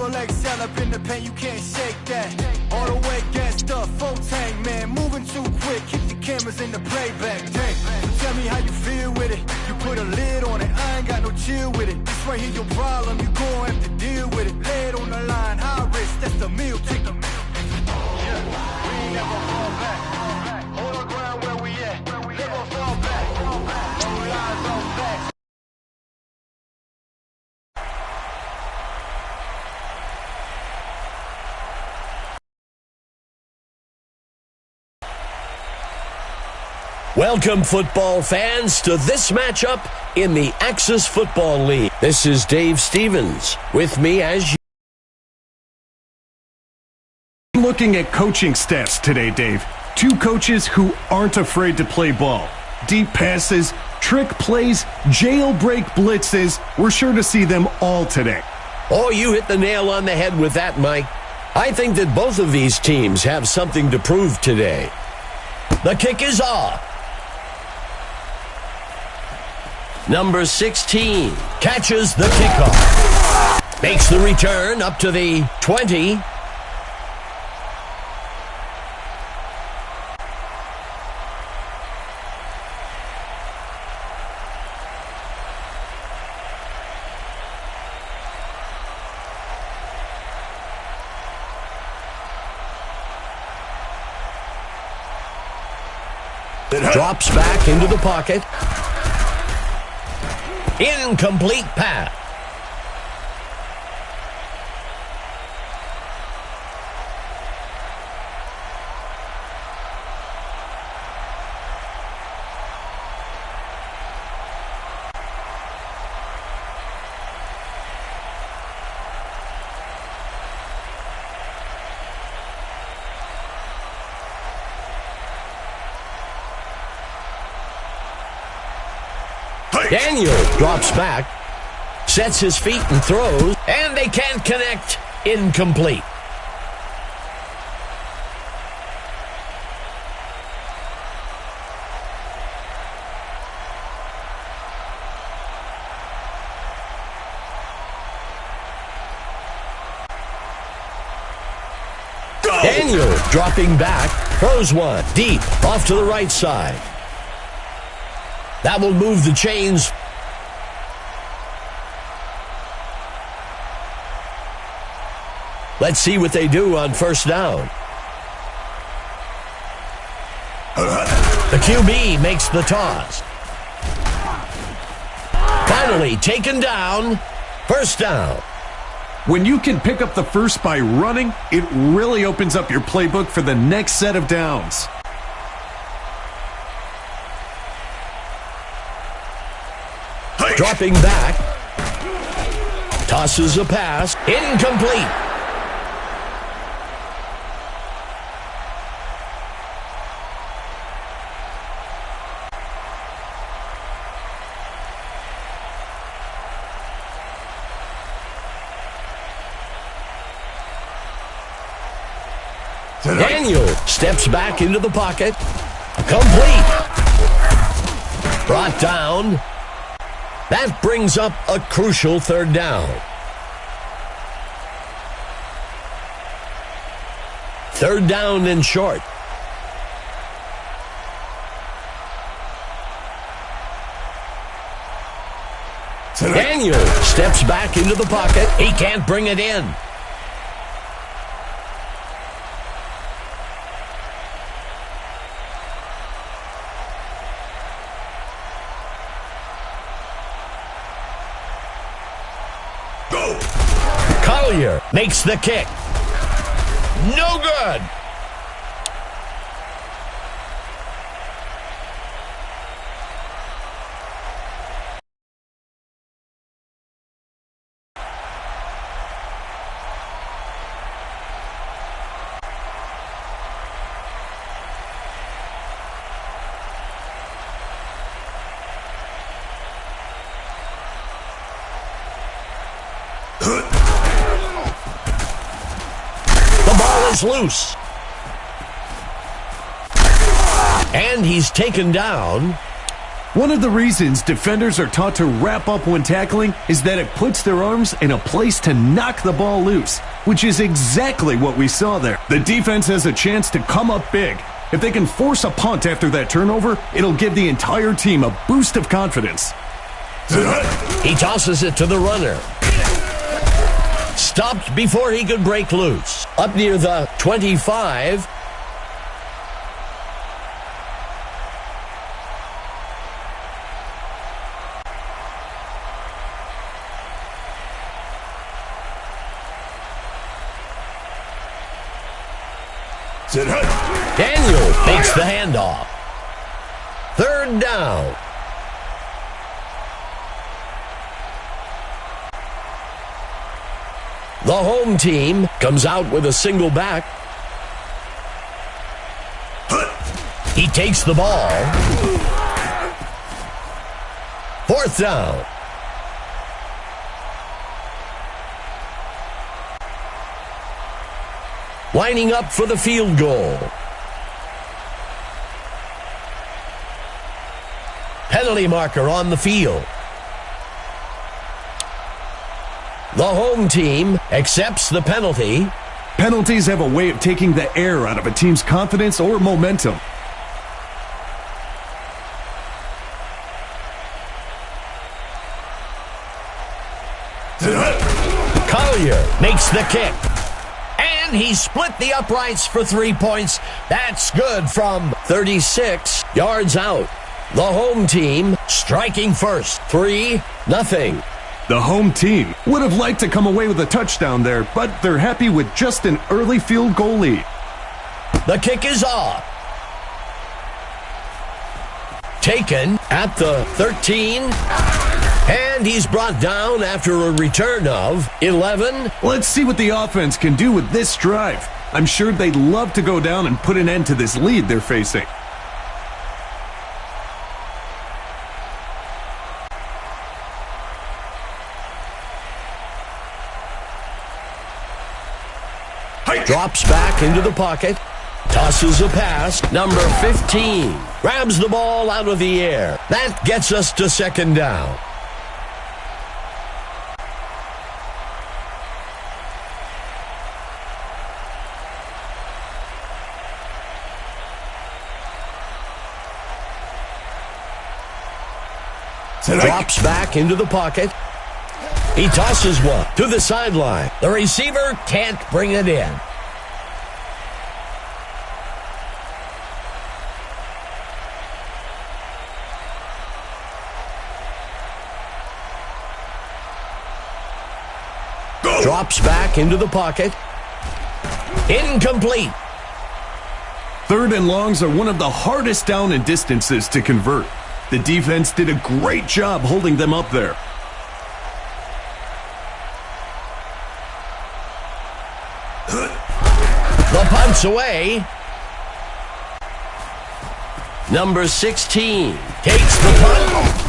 Double XL up in the paint, you can't shake that. All the way gassed up, full tank, man. Moving too quick, keep the cameras in the playback. Dang, so tell me how you feel with it. You put a lid on it, I ain't got no chill with it. This right here your problem, you gon' have to deal with it. Lay it on the line, high risk, that's the meal ticket. Yeah, we ain't never fall back. Hold on ground where we at, never fall back. No lies, no facts. Welcome, football fans, to this matchup in the Axis Football League. This is Dave Stevens. With me as usual. Looking at coaching stats today, Dave. Two coaches who aren't afraid to play ball. Deep passes, trick plays, jailbreak blitzes. We're sure to see them all today. Oh, you hit the nail on the head with that, Mike. I think that both of these teams have something to prove today. The kick is off. Number 16 catches the kickoff. Makes the return up to the 20. Drops back into the pocket. Incomplete pass. Daniel drops back, sets his feet and throws, and they can't connect. Incomplete. Go! Daniel dropping back, throws one deep off to the right side. That will move the chains. Let's see what they do on first down. The QB makes the toss. Finally taken down. First down. When you can pick up the first by running, it really opens up your playbook for the next set of downs. Dropping back. Tosses a pass. Incomplete. Daniel steps back into the pocket. Complete. Brought down. That brings up a crucial third down. Third down and short. Daniel steps back into the pocket. He can't bring it in. Collier makes the kick. No good. Loose. And he's taken down. One of the reasons defenders are taught to wrap up when tackling is that it puts their arms in a place to knock the ball loose, which is exactly what we saw there. The defense has a chance to come up big. If they can force a punt after that turnover, it'll give the entire team a boost of confidence. He tosses it to the runner. Stopped before he could break loose. Up near the 25. Daniel makes the handoff. Third down. The home team comes out with a single back. He takes the ball. Fourth down. Lining up for the field goal. Penalty marker on the field. The home team accepts the penalty. Penalties have a way of taking the air out of a team's confidence or momentum. Collier makes the kick. And he split the uprights for 3 points. That's good from 36 yards out. The home team striking first. 3-0. The home team would have liked to come away with a touchdown there, but they're happy with just an early field goal lead. The kick is off. Taken at the 13. And he's brought down after a return of 11. Let's see what the offense can do with this drive. I'm sure they'd love to go down and put an end to this lead they're facing. Drops back into the pocket. Tosses a pass. Number 15 grabs the ball out of the air. That gets us to second down. Drops back into the pocket. He tosses one to the sideline. The receiver can't bring it in. Drops back into the pocket. Incomplete. Third and longs are one of the hardest down and distances to convert. The defense did a great job holding them up there. The punt's away. Number 16 takes the punt.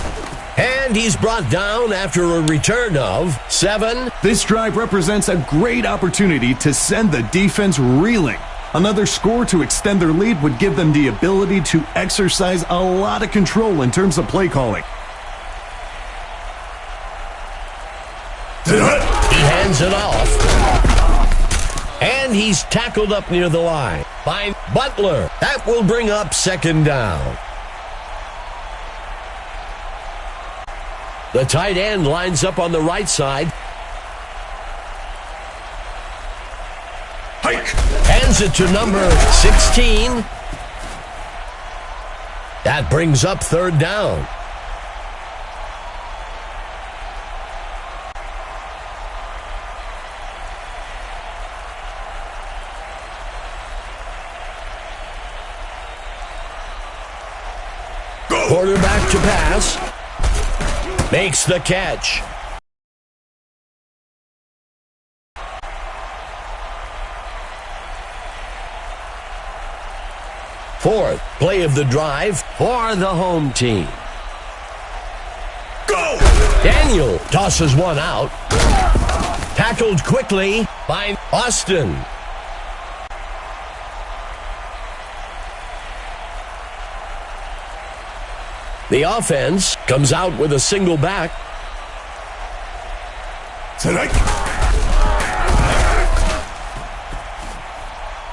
And he's brought down after a return of 7. This drive represents a great opportunity to send the defense reeling. Another score to extend their lead would give them the ability to exercise a lot of control in terms of play calling. He hands it off. And he's tackled up near the line by Butler. That will bring up second down. The tight end lines up on the right side. Hands it to number 16. That brings up third down. Quarterback to pass. Makes the catch. Fourth play of the drive for the home team. Go! Daniel tosses one out. Tackled quickly by Austin. The offense comes out with a single back.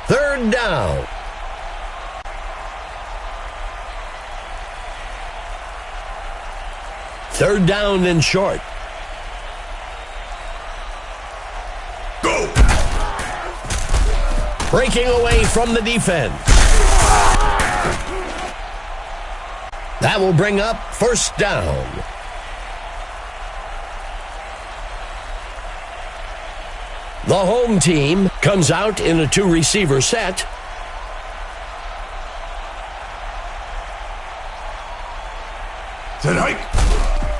Third down. Third down and short. Go! Breaking away from the defense. That will bring up first down. The home team comes out in a two-receiver set.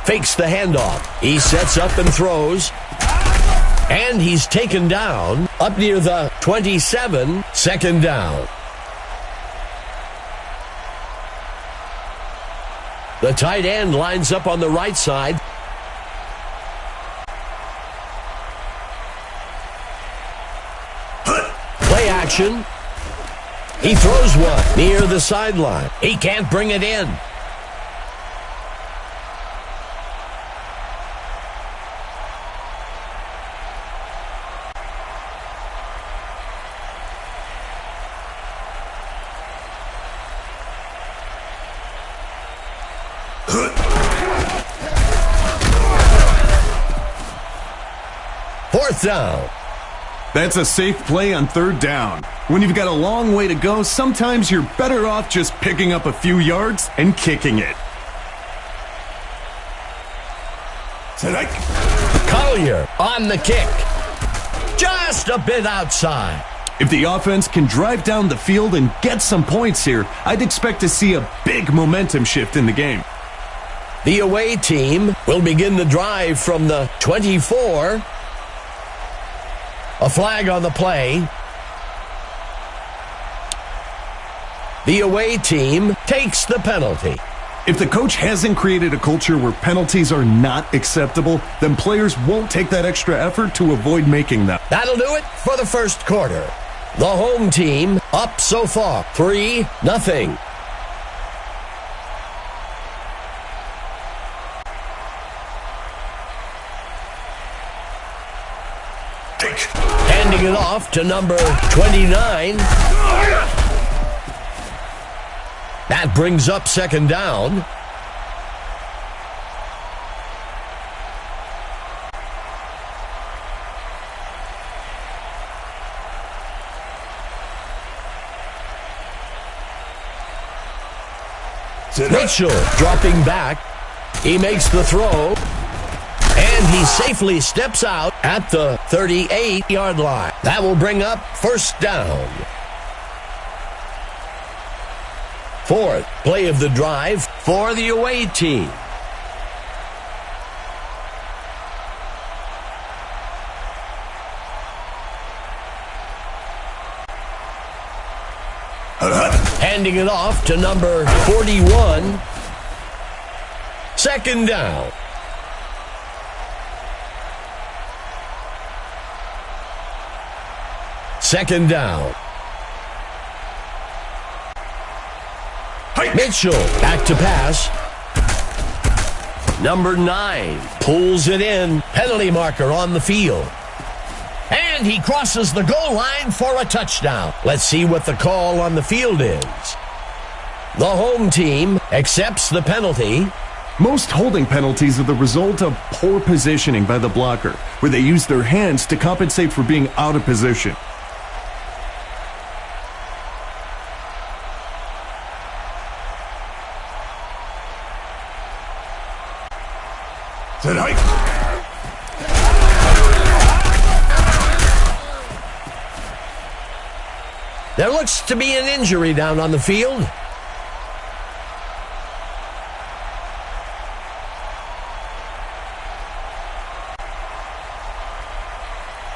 Fakes the handoff. He sets up and throws. And he's taken down up near the 27, second down. The tight end lines up on the right side. Play action. He throws one near the sideline. He can't bring it in. Fourth down. That's a safe play on third down. When you've got a long way to go, sometimes you're better off just picking up a few yards and kicking it. Collier on the kick. Just a bit outside. If the offense can drive down the field and get some points here, I'd expect to see a big momentum shift in the game. The away team will begin the drive from the 24. A flag on the play. The away team takes the penalty. If the coach hasn't created a culture where penalties are not acceptable, then players won't take that extra effort to avoid making them. That'll do it for the first quarter. The home team up so far, 3-0. Handing it off to number 29. That brings up second down. Mitchell dropping back. He makes the throw. And he safely steps out at the 38-yard line. That will bring up first down. Fourth play of the drive for the away team. Handing it off to number 41. Second down. Second down. Mitchell back to pass. Number 9 pulls it in. Penalty marker on the field. And he crosses the goal line for a touchdown. Let's see what the call on the field is. The home team accepts the penalty. Most holding penalties are the result of poor positioning by the blocker, where they use their hands to compensate for being out of position. There looks to be an injury down on the field.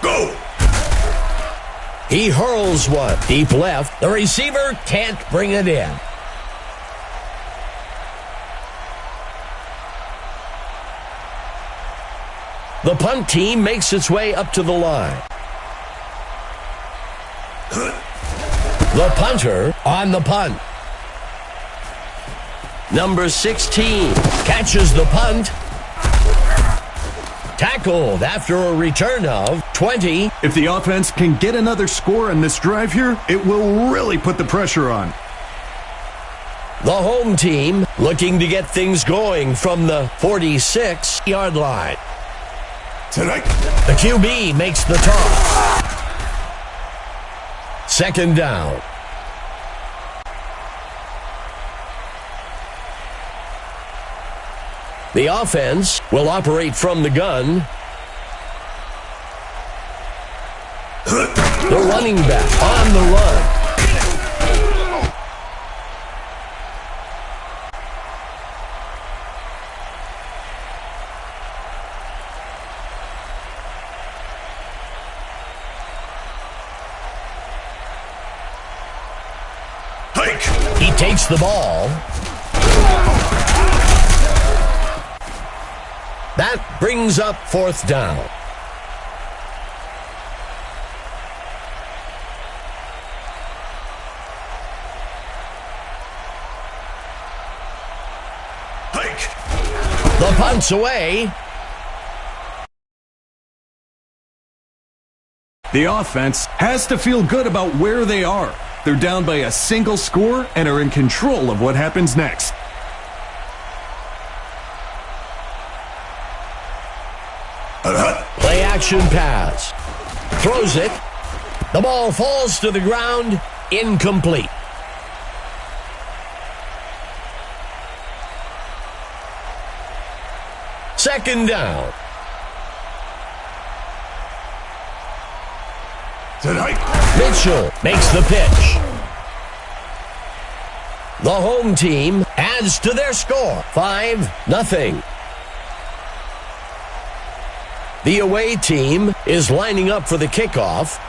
Go! He hurls one deep left. The receiver can't bring it in. The punt team makes its way up to the line. The punter on the punt. Number 16 catches the punt. Tackled after a return of 20. If the offense can get another score on this drive here, it will really put the pressure on. The home team looking to get things going from the 46-yard line. Tonight, the QB makes the toss. Second down. The offense will operate from the gun. The running back on the run. He takes the ball. That brings up fourth down. The punt's away. The offense has to feel good about where they are. They're down by a single score and are in control of what happens next. Play action pass. Throws it. The ball falls to the ground. Incomplete. Second down. Mitchell makes the pitch. The home team adds to their score. 5-0. The away team is lining up for the kickoff.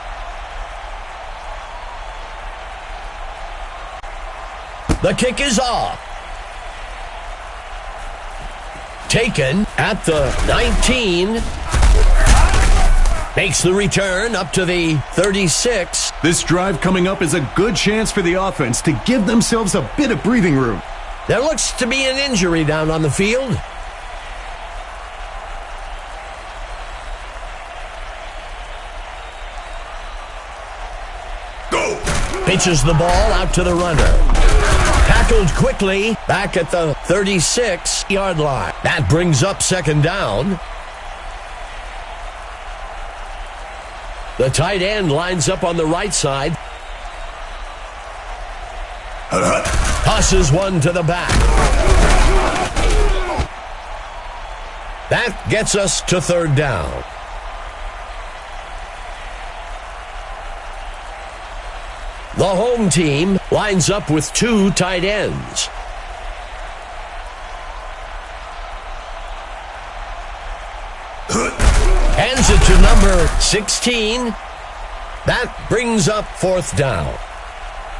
The kick is off. Taken at the 19. Makes the return up to the 36. This drive coming up is a good chance for the offense to give themselves a bit of breathing room. There looks to be an injury down on the field. Pitches the ball out to the runner. Tackled quickly back at the 36-yard line. That brings up second down. The tight end lines up on the right side. Tosses one to the back. That gets us to third down. The home team lines up with two tight ends. Hands it to number 16. That brings up fourth down.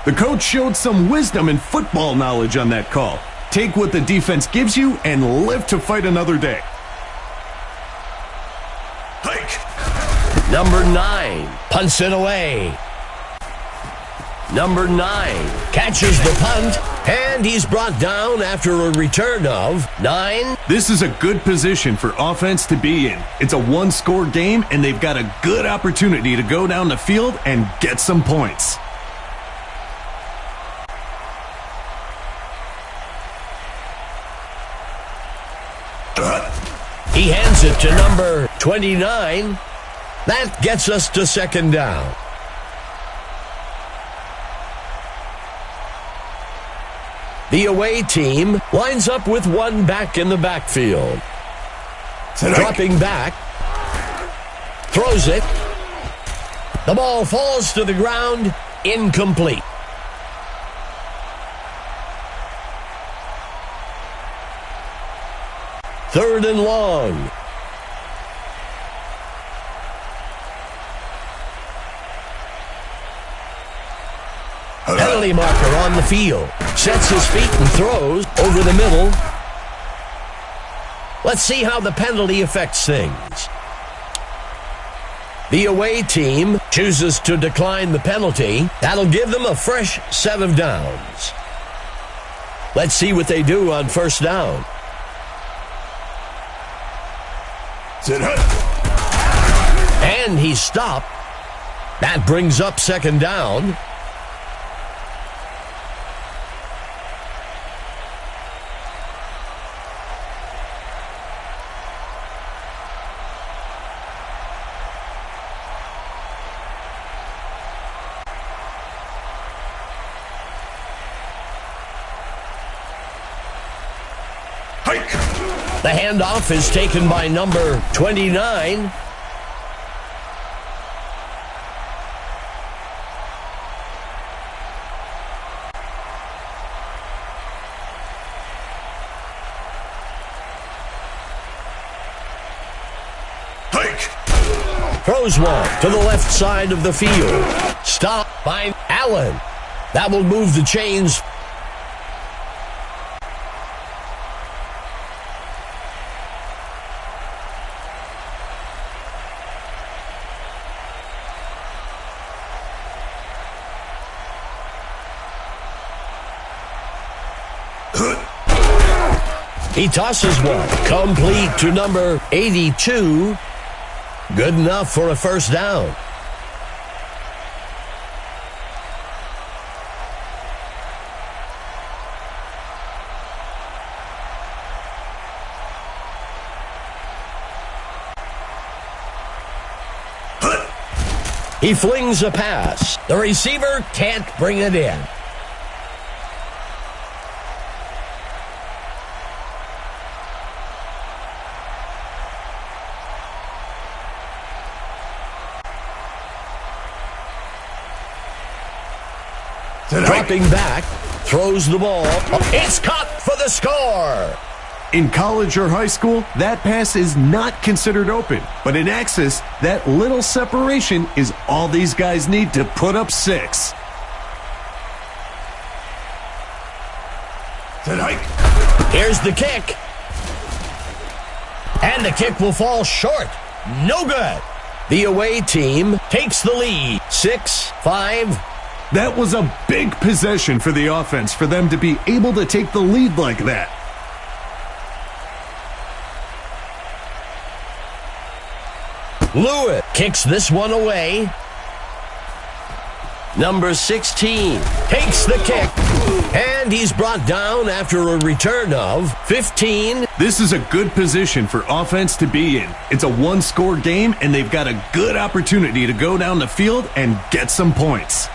The coach showed some wisdom and football knowledge on that call. Take what the defense gives you and live to fight another day. Number 9 punts it away. Number 9 catches the punt, and he's brought down after a return of 9. This is a good position for offense to be in. It's a one-score game, and they've got a good opportunity to go down the field and get some points. He hands it to number 29. That gets us to second down. The away team lines up with one back in the backfield. Dropping back. Throws it. The ball falls to the ground. Incomplete. Third and long. Penalty marker on the field. Sets his feet and throws over the middle. Let's see how the penalty affects things. The away team chooses to decline the penalty. That'll give them a fresh set of downs. Let's see what they do on first down. And he's stopped. That brings up second down. The handoff is taken by number 29. Throws one to the left side of the field. Stopped by Allen. That will move the chains. He tosses one, complete to number 82. Good enough for a first down. He flings a pass. The receiver can't bring it in. Dropping back, throws the ball. It's caught for the score. In college or high school, that pass is not considered open. But in Axis, that little separation is all these guys need to put up 6. Here's the kick. And the kick will fall short. No good. The away team takes the lead. 6-5. That was a big possession for the offense for them to be able to take the lead like that. Lewis kicks this one away. Number 16 takes the kick, and he's brought down after a return of 15. This is a good position for offense to be in. It's a one-score game, and they've got a good opportunity to go down the field and get some points.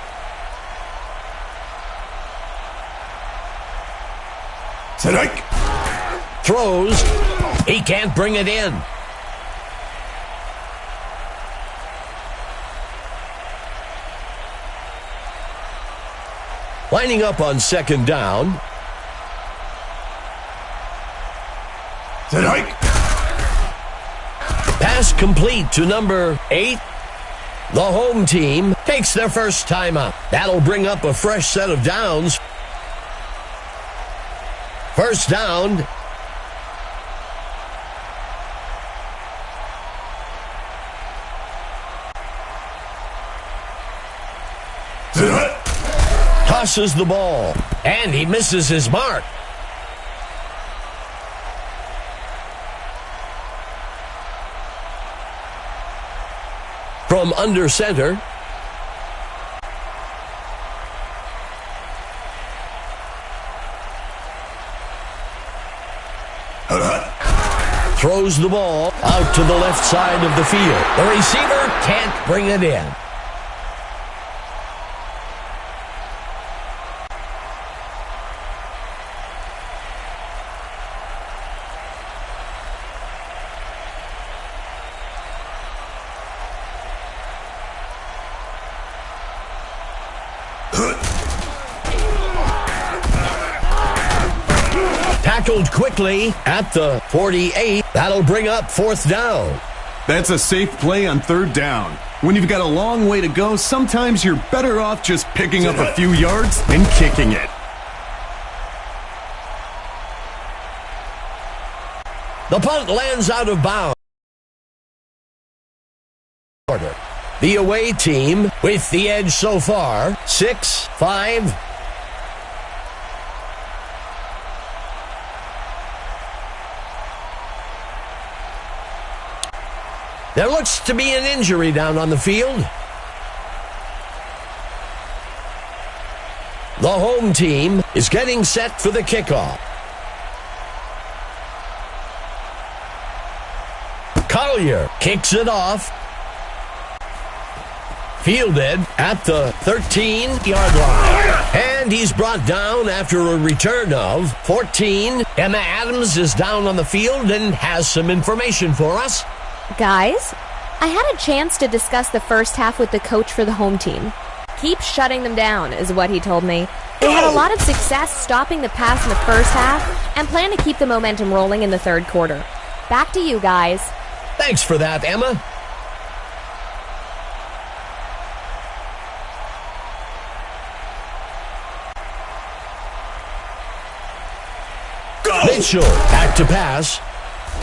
Throws. He can't bring it in. Lining up on second down. Pass complete to number 8. The home team takes their first timeout. That'll bring up a fresh set of downs. First down. Tosses the ball, and he misses his mark. From under center. Throws the ball out to the left side of the field. The receiver can't bring it in. Tackled quickly at the 48. That'll bring up fourth down. That's a safe play on third down. When you've got a long way to go, sometimes you're better off just picking up a few yards and kicking it. The punt lands out of bounds. The away team with the edge so far. 6-5. There looks to be an injury down on the field. The home team is getting set for the kickoff. Collier kicks it off. Fielded at the 13-yard line. And he's brought down after a return of 14. Emma Adams is down on the field and has some information for us. Guys, I had a chance to discuss the first half with the coach for the home team. Keep shutting them down, is what he told me. They had a lot of success stopping the pass in the first half and plan to keep the momentum rolling in the third quarter. Back to you guys. Thanks for that, Emma. Mitchell back to pass.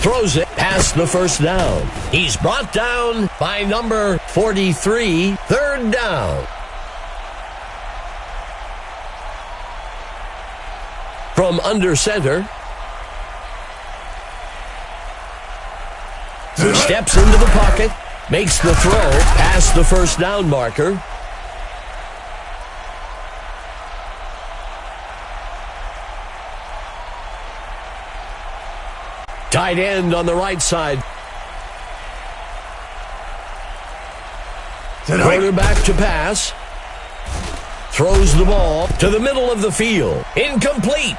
Throws it past the first down. He's brought down by number 43. Third down. From under center. Who steps into the pocket. Makes the throw past the first down marker. Tight end on the right side. Quarterback to pass. Throws the ball to the middle of the field. Incomplete.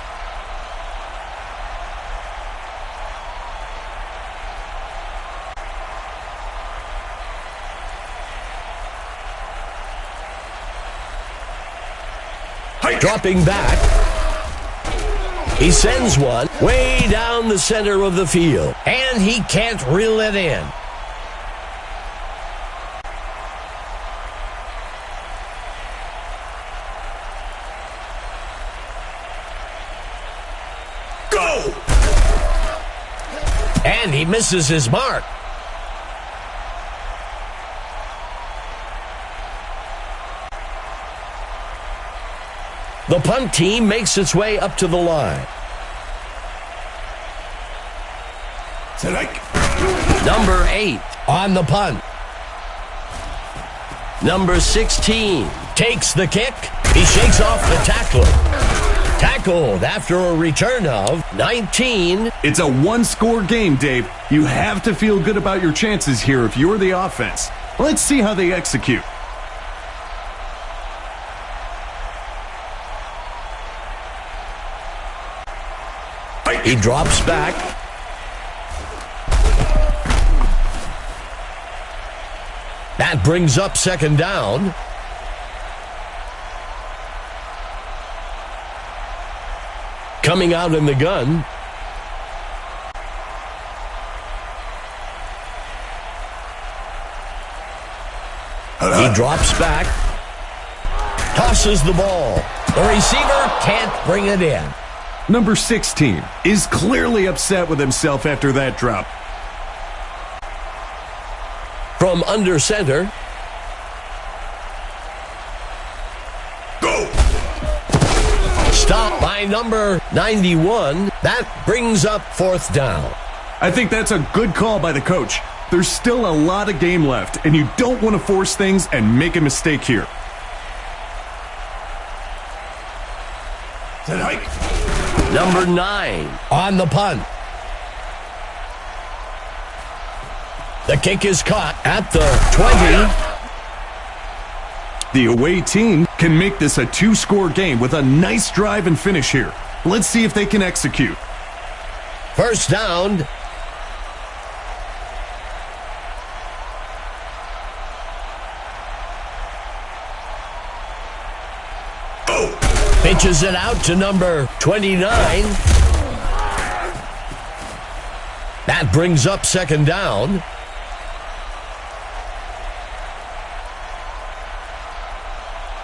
Dropping back. He sends one way down the center of the field, and he can't reel it in. Go! And he misses his mark. The punt team makes its way up to the line. Number 8 on the punt. Number 16 takes the kick. He shakes off the tackler. Tackled after a return of 19. It's a one-score game, Dave. You have to feel good about your chances here if you're the offense. Let's see how they execute. He drops back. That brings up second down. Coming out in the gun. He drops back. Tosses the ball. The receiver can't bring it in. Number 16 is clearly upset with himself after that drop. From under center. Go! Stopped by number 91. That brings up fourth down. I think that's a good call by the coach. There's still a lot of game left, and you don't want to force things and make a mistake here. Number 9 on the punt. The kick is caught at the 20. The away team can make this a two-score game with a nice drive and finish here. Let's see if they can execute. First down. Pitches it out to number 29. That brings up second down.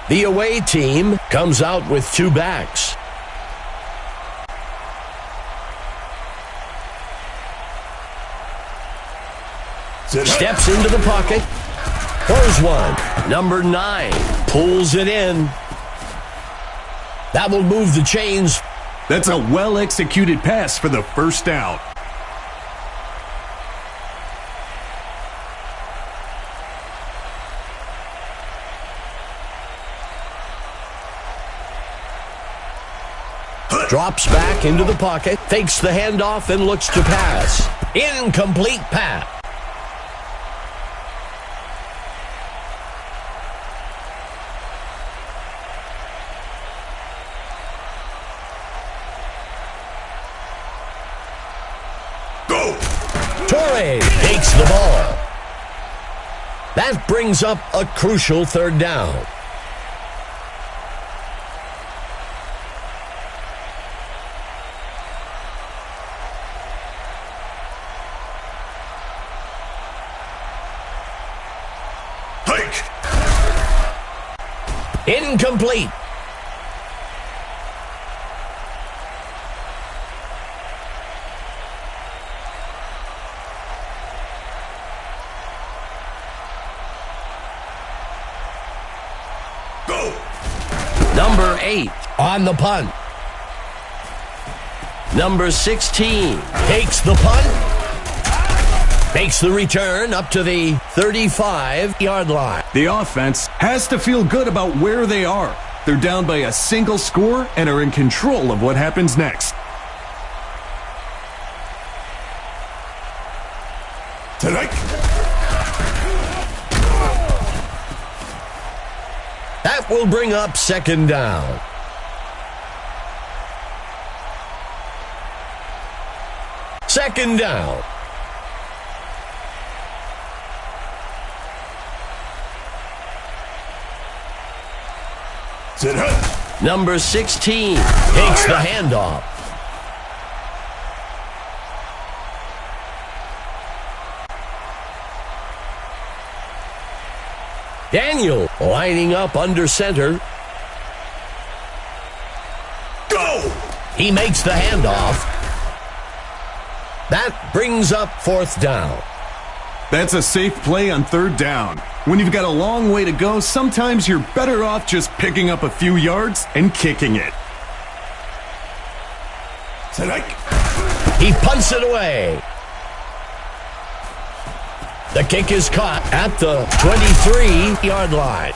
The away team comes out with two backs. Steps into the pocket. Throws one. Number 9 pulls it in. That will move the chains. That's a well-executed pass for the first down. Drops back into the pocket, fakes the handoff, and looks to pass. Incomplete pass. Torres takes the ball. That brings up a crucial third down. Incomplete. Number 8 on the punt. Number 16 takes the punt. Makes the return up to the 35-yard line. The offense has to feel good about where they are. They're down by a single score and are in control of what happens next. That will bring up second down. Second down. Number 16 takes the handoff. Daniel lining up under center. Go! He makes the handoff. That brings up fourth down. That's a safe play on third down. When you've got a long way to go, sometimes you're better off just picking up a few yards and kicking it. He punts it away. The kick is caught at the 23-yard line.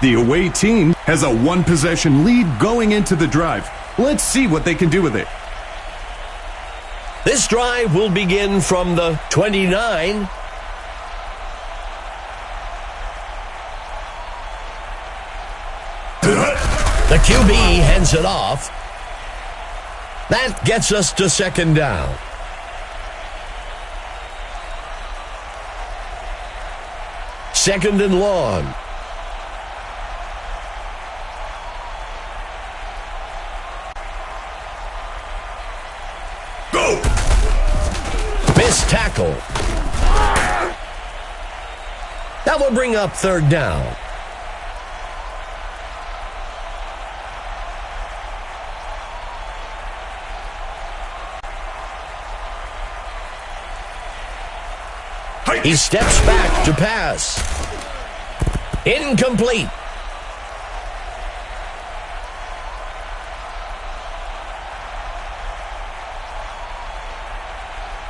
The away team has a one-possession lead going into the drive. Let's see what they can do with it. This drive will begin from the 29. The QB hands it off. That gets us to second down. Second and long. Go! Missed tackle. That will bring up third down. He steps back to pass. Incomplete.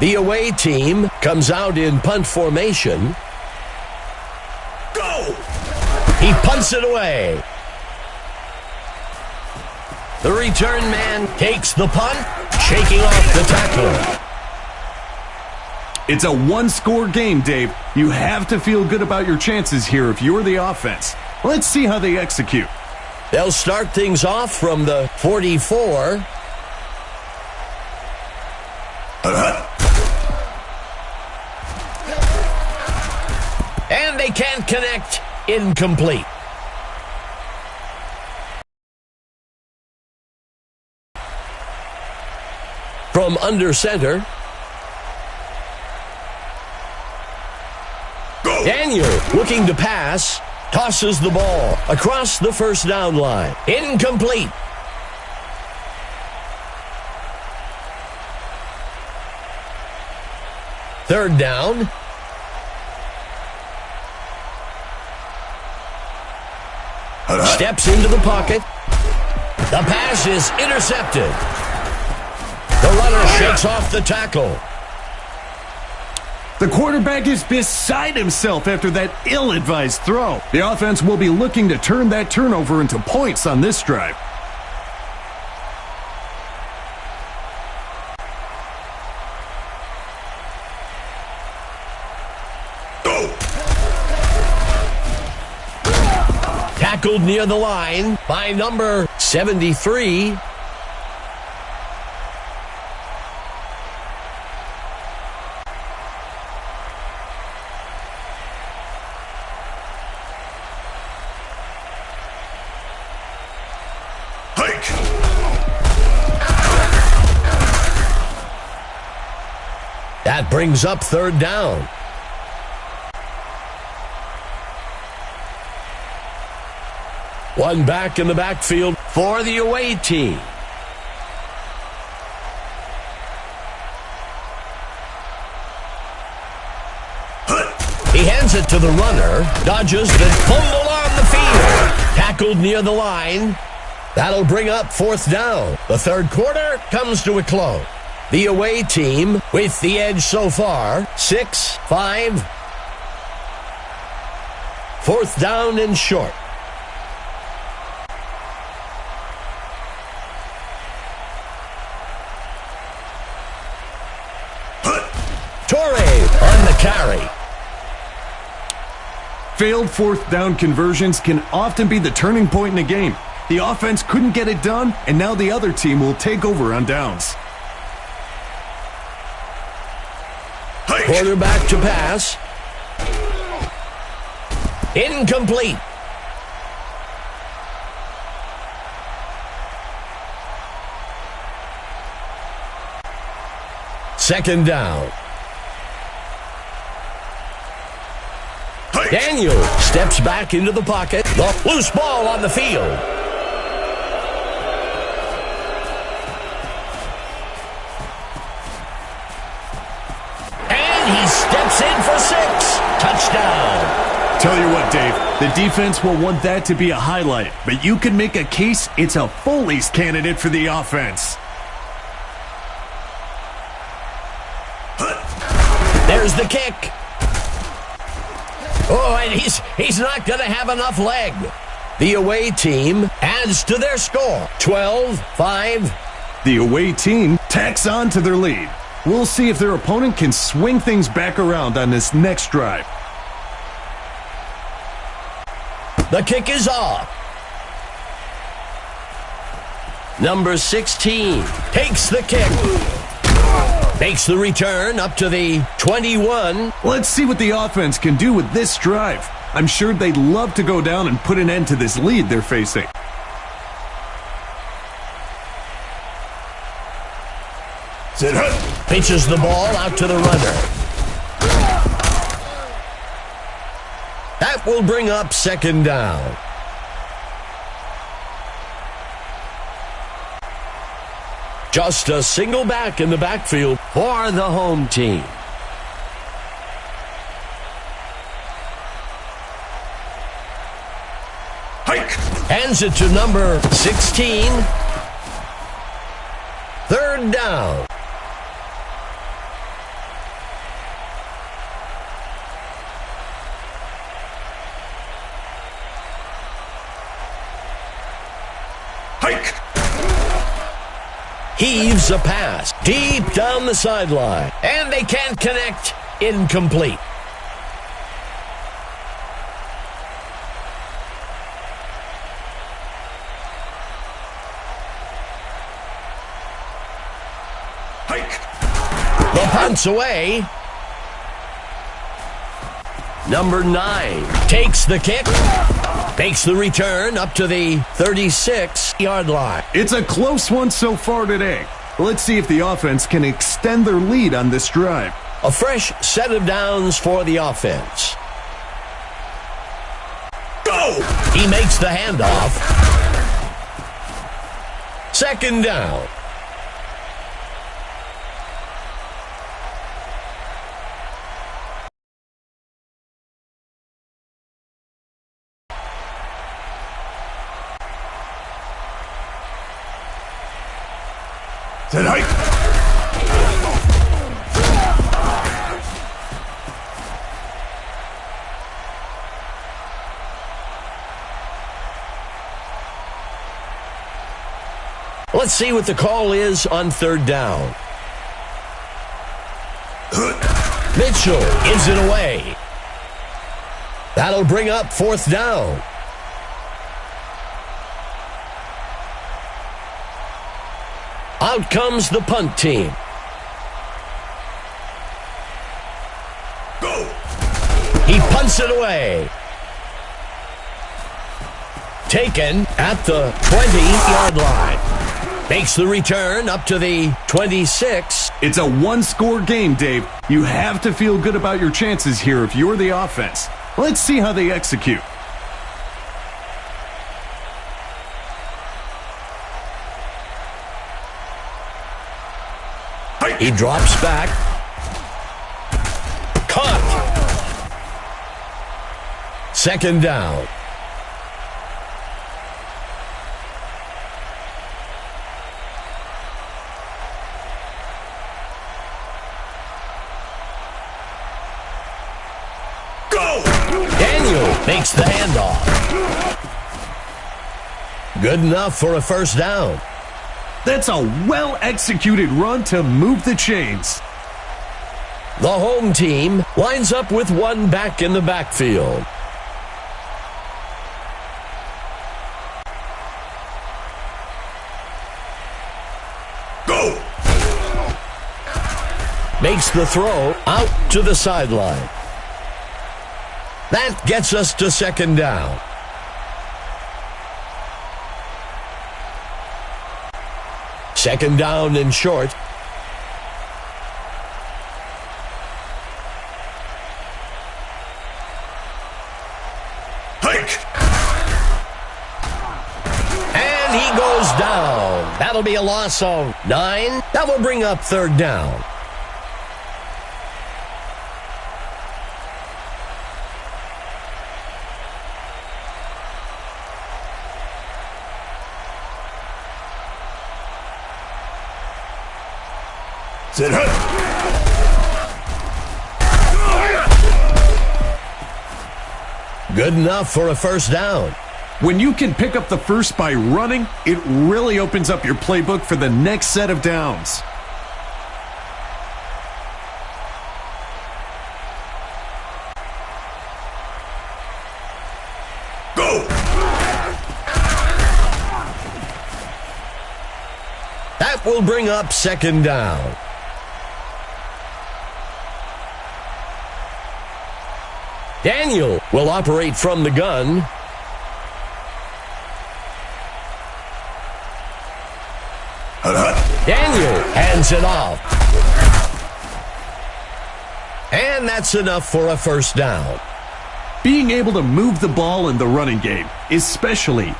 The away team comes out in punt formation. Go! He punts it away. The return man takes the punt, shaking off the tackler. It's a one-score game, Dave. You have to feel good about your chances here if you're the offense. Let's see how they execute. They'll start things off from the 44. And they can't connect. Incomplete. From under center. Daniel looking to pass, tosses the ball across the first down line. Incomplete. Third down. Steps into the pocket. The pass is intercepted. The runner shakes off the tackle. The quarterback is beside himself after that ill-advised throw. The offense will be looking to turn that turnover into points on this drive. Tackled near the line by number 73. That brings up third down. One back in the backfield for the away team. He hands it to the runner, dodges, then fumble on the field. Tackled near the line. That'll bring up fourth down. The third quarter comes to a close. The away team with the edge so far, 6-5. Fourth down and short. Torre on the carry. Failed fourth down conversions can often be the turning point in a game. The offense couldn't get it done, and now the other team will take over on downs. Quarterback to pass. Incomplete. Second down. Daniel steps back into the pocket. The loose ball on the field. Steps in for 6. Touchdown. Tell you what, Dave, the defense will want that to be a highlight, but you can make a case it's a Foley's candidate for the offense. There's the kick. Oh, and he's not going to have enough leg. The away team adds to their score, 12-5. The away team tacks on to their lead. We'll see if their opponent can swing things back around on this next drive. The kick is off. Number 16 takes the kick. Makes the return up to the 21. Let's see what the offense can do with this drive. I'm sure they'd love to go down and put an end to this lead they're facing. Pitches the ball out to the runner. That will bring up second down. Just a single back in the backfield for the home team. Hands it to number 16. Third down. Heaves a pass deep down the sideline, and they can't connect. Incomplete. The punt's away. Number 9 takes the kick. Makes the return up to the 36-yard line. It's a close one so far today. Let's see if the offense can extend their lead on this drive. A fresh set of downs for the offense. Go! He makes the handoff. Second down. Tonight. Let's see what the call is on third down. Mitchell gives it away. That'll bring up fourth down. Out comes the punt team. Go! He punts it away. Taken at the 20-yard line. Makes the return up to the 26. It's a one-score game, Dave. You have to feel good about your chances here if you're the offense. Let's see how they execute. He drops back. Caught. Second down. Go! Daniel makes the handoff. Good enough for a first down. That's a well-executed run to move the chains. The home team lines up with one back in the backfield. Go! Makes the throw out to the sideline. That gets us to second down. Second down and short. Hike! And he goes down. That'll be a loss of 9. That will bring up third down. Sit hut! Good enough for a first down. When you can pick up the first by running, it really opens up your playbook for the next set of downs. Go! That will bring up second down. Daniel will operate from the gun. Hut, hut. Daniel hands it off. And that's enough for a first down. Being able to move the ball in the running game, especially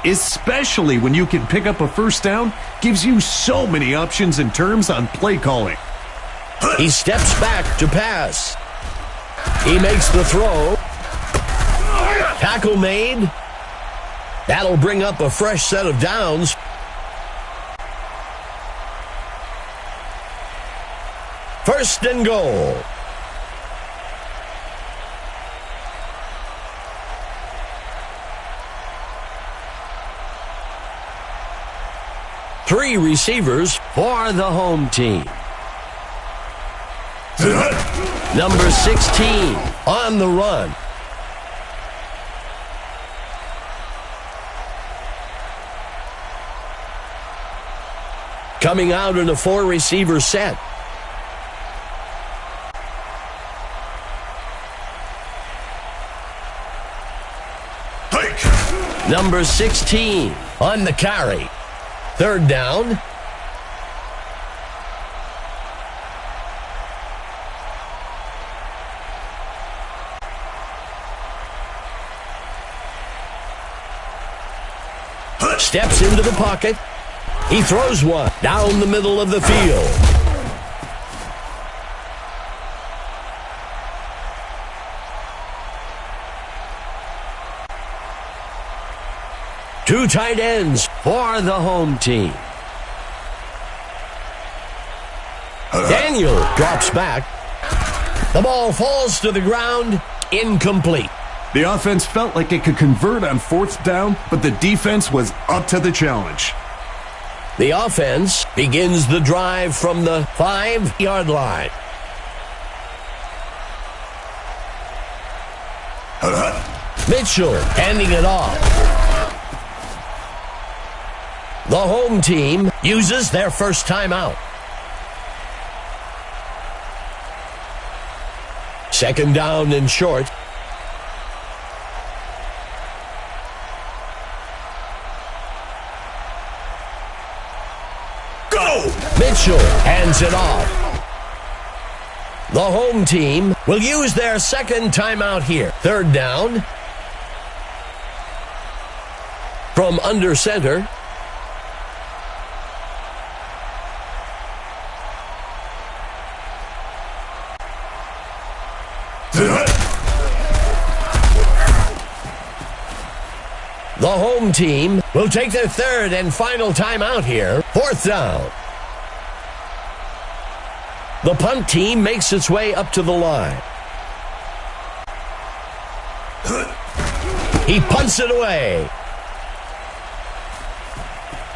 when you can pick up a first down, gives you so many options in terms on play calling. He steps back to pass. He makes the throw. Tackle made. That'll bring up a fresh set of downs. First and goal. Three receivers for the home team. Sit hut! Number 16 on the run. Coming out in a four-receiver set. Hike! Number 16 on the carry. Third down. Steps into the pocket. He throws one down the middle of the field. Two tight ends for the home team. Daniel drops back. The ball falls to the ground, incomplete. The offense felt like it could convert on fourth down, but the defense was up to the challenge. The offense begins the drive from the 5-yard line. Mitchell handing it off. The home team uses their first timeout. Second down and short. Go! Mitchell hands it off. The home team will use their second timeout here. Third down. From under center. The home team will take their third and final timeout here. Fourth down. The punt team makes its way up to the line. He punts it away.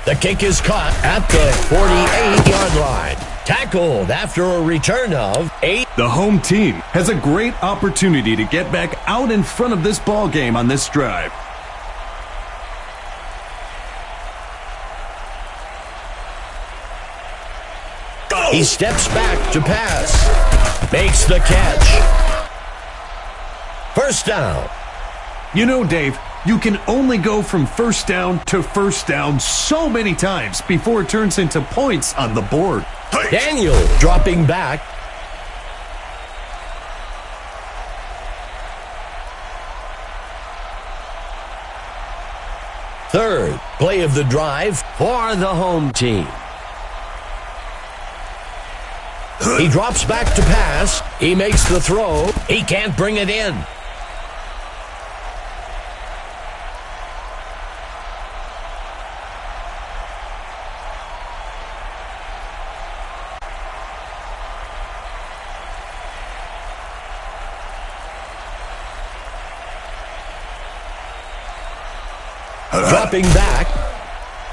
The kick is caught at the 48-yard line. Tackled after a return of 8. The home team has a great opportunity to get back out in front of this ball game on this drive. He steps back to pass. Makes the catch. First down. You know, Dave, you can only go from first down to first down so many times before it turns into points on the board. Daniel dropping back. Third play of the drive for the home team. He drops back to pass. He makes the throw. He can't bring it in. Dropping back.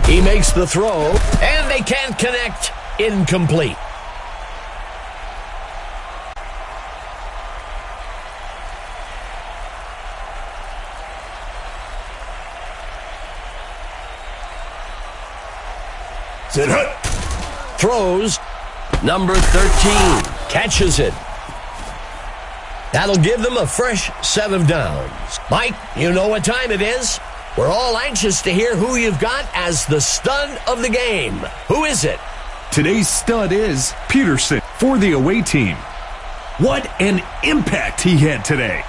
He makes the throw. And they can't connect. Incomplete. Throws. Number 13 catches it. That'll give them a fresh set of downs. Mike, you know what time it is. We're all anxious to hear who you've got as the stud of the game. Who is it? Today's stud is Peterson for the away team. What an impact he had today.